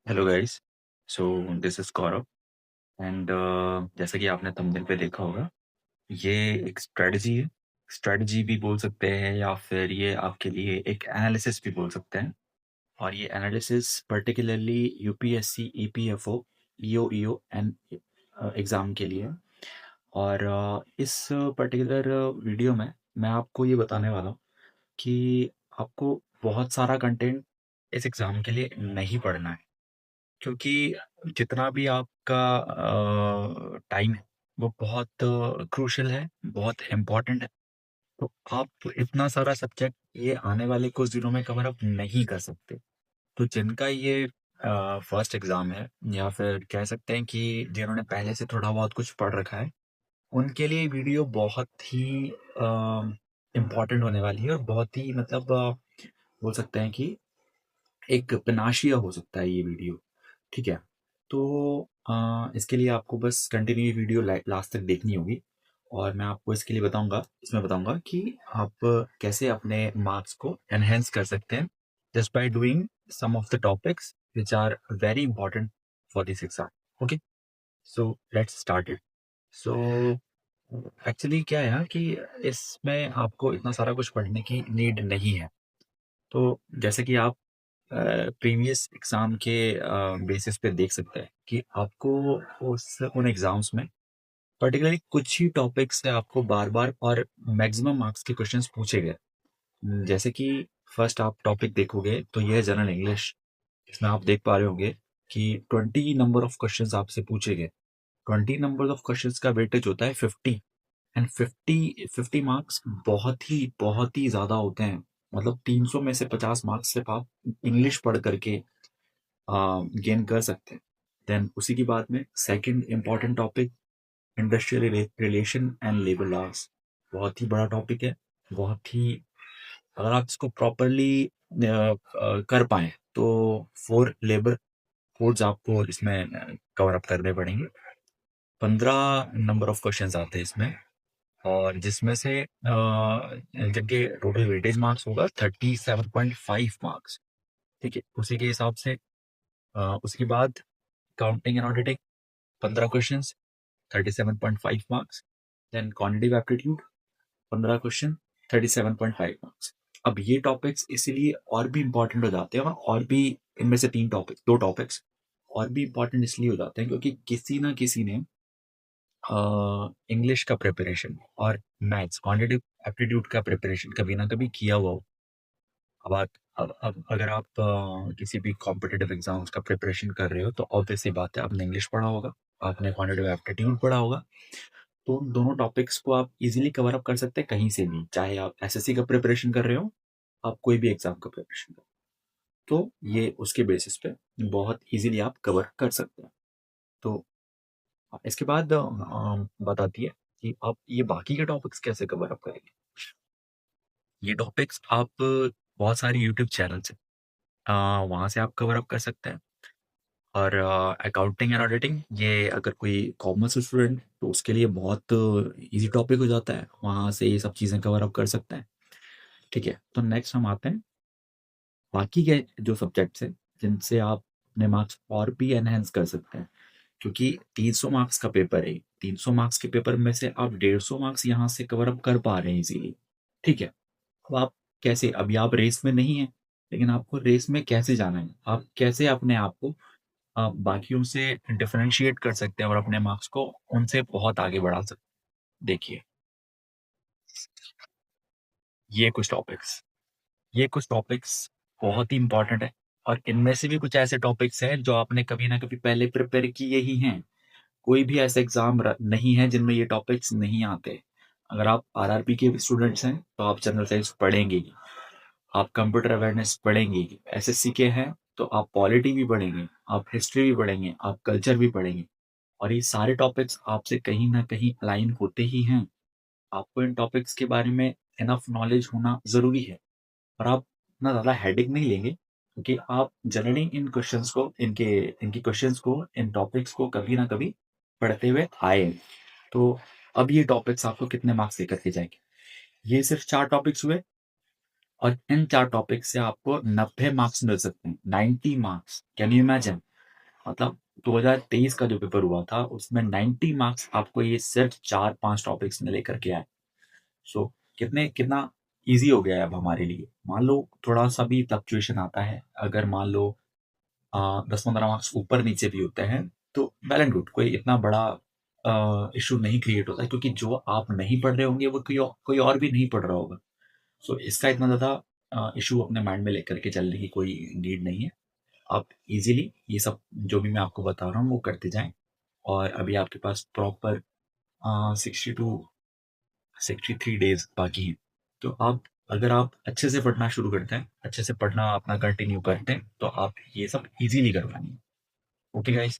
Hello guys. So this is Gaurav and जैसा कि आपने थंबनेल पे देखा होगा, ये एक स्ट्रेटजी है। स्ट्रेटजी भी बोल सकते हैं या फिर ये आपके लिए एक एनालिसिस भी बोल सकते हैं। और ये analysis particularly UPSC EPFO EO and exam के लिए है। और इस पर्टिकुलर वीडियो में मैं आपको ये बताने वाला हूँ कि आपको बहुत सारा कंटेंट इस एग्ज़ाम के लिए नहीं पढ़ना है, क्योंकि जितना भी आपका टाइम है वो बहुत क्रूशियल है, बहुत इम्पोर्टेंट है। तो आप इतना सारा सब्जेक्ट ये आने वाले कुछ दिनों में कवर अप नहीं कर सकते। तो जिनका ये फर्स्ट एग्ज़ाम है या फिर कह सकते हैं कि जिन्होंने पहले से थोड़ा बहुत कुछ पढ़ रखा है, उनके लिए वीडियो बहुत ही इम्पोर्टेंट होने वाली है और बहुत ही मतलब बोल सकते हैं कि एक विनाशिया हो सकता है ये वीडियो। ठीक है? तो इसके लिए आपको बस कंटिन्यू ये वीडियो लास्ट तक देखनी होगी और मैं आपको इसमें बताऊँगा कि आप कैसे अपने मार्क्स को एनहांस कर सकते हैं just by doing some of the topics which are very important for this exam. Okay? So let's start it. So actually क्या है ना कि इसमें आपको इतना सारा कुछ पढ़ने की नीड नहीं है। तो जैसे कि आप प्रीवियस एग्ज़ाम के बेसिस पे देख सकते हैं कि आपको उस उन एग्ज़ाम्स में पर्टिकुलरली कुछ ही टॉपिक्स से आपको बार-बार और मैक्सिमम मार्क्स के क्वेश्चंस पूछे गए। जैसे कि फर्स्ट आप टॉपिक देखोगे तो ये है जनरल इंग्लिश। इसमें आप देख पा रहे होंगे कि 20 नंबर ऑफ क्वेश्चंस आपसे पूछे गए। 20 नंबर ऑफ क्वेश्चंस का वेटेज होता है 50 एंड 50 मार्क्स बहुत ही ज़्यादा होते हैं। मतलब 300 में से 50 मार्क्स सिर्फ आप इंग्लिश पढ़ करके गेन कर सकते हैं। देन उसी के बाद में second important topic industrial relation and labour laws. बहुत ही बड़ा टॉपिक है। बहुत ही अगर आप इसको प्रॉपरली कर पाएँ तो 4 लेबर कोड्स आपको इसमें कवर अप करने पड़ेंगे। 15 नंबर ऑफ क्वेश्चंस आते हैं इसमें और जिसमें से जिनके टोटल वेटेज मार्क्स होगा 37.5 मार्क्स। ठीक है? उसी के हिसाब से उसके बाद counting and auditing 15 questions 37.5 marks. Then quantitative aptitude 15 question 37.5 marks. अब ये टॉपिक्स इसीलिए और भी इम्पोर्टेंट हो जाते हैं और भी इनमें से 2 टॉपिक्स और भी इम्पोर्टेंट इसलिए हो जाते हैं क्योंकि किसी ना किसी ने इंग्लिश का प्रिपरेशन और मैथ्स क्वांटिटेटिव एप्टीट्यूड का प्रिपरेशन कभी ना कभी किया हुआ हो। अब अगर आप किसी भी कॉम्पिटिटिव एग्जाम्स का प्रिपरेशन कर रहे हो तो ऑब्वियस सी बात है आपने इंग्लिश पढ़ा होगा, आपने क्वांटिटेटिव एप्टीट्यूड पढ़ा होगा। तो उन दोनों टॉपिक्स को आप इजीली कवर अप कर सकते हैं कहीं से भी, चाहे आप एसएससी का प्रिपरेशन कर रहे हो, आप कोई भी एग्जाम का प्रिपरेशन करो। तो ये उसके बेसिस पे बहुत इजीली आप कवर कर सकते हैं। तो इसके बाद बताती है कि आप ये बाकी के टॉपिक्स कैसे कवर अप करेंगे। ये टॉपिक्स आप बहुत सारी यूट्यूब चैनल्स हैं, वहाँ से आप कवर अप कर सकते हैं। और अकाउंटिंग एंड ऑडिटिंग ये अगर कोई कॉमर्स स्टूडेंट तो उसके लिए बहुत इजी टॉपिक हो जाता है, वहाँ से ये सब चीज़ें कवर अप कर सकते हैं। ठीक है? तो नेक्स्ट हम आते हैं बाकी के जो सब्जेक्ट्स हैं जिनसे आप अपने मार्क्स और भी एनहांस कर सकते हैं, क्योंकि 300 मार्क्स का पेपर है। 300 मार्क्स के पेपर में से आप 150 मार्क्स यहाँ से कवर अप कर पा रहे हैं इजीली। ठीक है? अब आप कैसे, अभी आप रेस में नहीं है, लेकिन आपको रेस में कैसे जाना है, आप कैसे अपने आप को बाकियों से डिफरेंशिएट कर सकते हैं और अपने मार्क्स को उनसे बहुत आगे बढ़ा सकते हैं। देखिए, ये कुछ टॉपिक्स ये कुछ टॉपिक्स बहुत ही इंपॉर्टेंट है और इनमें से भी कुछ ऐसे टॉपिक्स हैं जो आपने कभी ना कभी पहले प्रिपेयर किए ही हैं। कोई भी ऐसा एग्जाम नहीं है जिनमें ये टॉपिक्स नहीं आते। अगर आप आरआरबी के स्टूडेंट्स हैं तो आप जनरल साइंस पढ़ेंगे ही, आप कंप्यूटर अवेयरनेस पढ़ेंगे ही। एसएससी के हैं तो आप पॉलिटी भी पढ़ेंगे, आप हिस्ट्री भी पढ़ेंगे, आप कल्चर भी पढ़ेंगे। और ये सारे टॉपिक्स आपसे कहीं न कहीं अलाइन होते ही हैं। आपको इन टॉपिक्स के बारे में इनफ नॉलेज होना ज़रूरी है और आप इतना ज़्यादा हेडेक नहीं लेंगे क्योंकि आप जनरली इनकी क्वेश्चंस को, इन टॉपिक्स को कभी ना कभी पढ़ते हुए आए हैं। तो अब ये टॉपिक्स आपको कितने मार्क्स देकर के जाएँगे? ये सिर्फ 4 टॉपिक्स हुए और इन 4 टॉपिक्स से आपको 90 मार्क्स मिल सकते हैं। 90 मार्क्स, कैन यू इमेजिन? मतलब 2023 का जो पेपर हुआ था, उसमें 90 मार्क्स आपको ये सिर्फ़ 4-5 टॉपिक्स में लेकर के आए। सो कितना ईज़ी हो गया है अब हमारे लिए। मान लो थोड़ा-सा भी फ्लक्चुएशन आता है, अगर मान लो 10-15 मार्क्स ऊपर-नीचे भी होते हैं, तो वेल एंड गुड, कोई इतना बड़ा इश्यू नहीं क्रिएट होता है, क्योंकि जो आप नहीं पढ़ रहे होंगे, वो कोई और भी नहीं पढ़ रहा होगा। सो इसका इतना ज़्यादा इश्यू अपने माइंड में लेकर के चलने की कोई नीड नहीं है। आप इज़िली ये सब जो भी मैं आपको बता रहा हूँ, वो करते जाएँ, और अभी आपके पास प्रॉपर 60 टू 63 डेज़ बाकी हैं। तो अगर आप अच्छे से पढ़ना शुरू करते हैं, अच्छे से पढ़ना अपना कंटिन्यू करते हैं, तो आप ये सब ईज़िली कर पाएँगे। Okay guys?